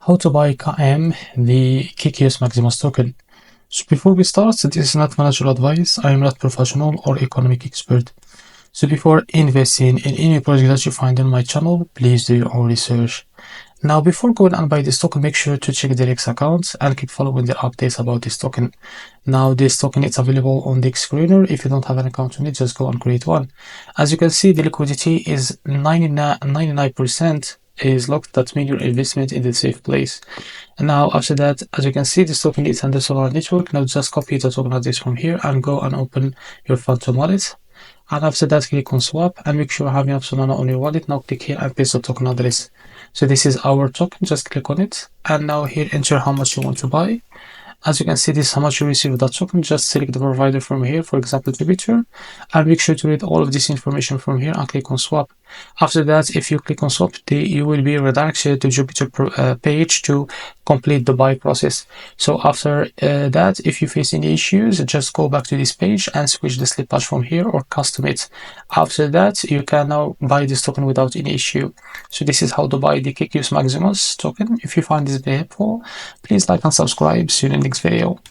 How to buy KM, the Kekius Maximus token. So before we start, this is not financial advice. I am not professional or economic expert. So before investing in any project that you find on my channel, please do your own research. Now, before going and buy this token, make sure to check the X account and keep following the updates about this token. Now, this token is available on the X screener. If you don't have an account on it, just go and create one. As you can see, the liquidity is 99% is locked. That means your investment in the safe place. And now after that, as you can see, this token is under Solar Network. Now just copy the token address from here and go and open your Phantom wallet. And after that, click on swap and make sure you have enough Solana on your wallet. Now click here and paste the token address. So this is our token, just click on it. And now here, enter how much you want to buy. As you can see, this is how much you receive that token. Just select the provider from here, for example, Jupiter, and make sure to read all of this information from here and click on swap. After that, if you click on swap, you will be redirected to Jupiter page to complete the buy process. So after that, if you face any issues, just go back to this page and switch the slip patch from here or custom it. After that, you can now buy this token without any issue. So this is how to buy the Kekius Maximus token. If you find this very helpful, please like and subscribe. See you in the next video.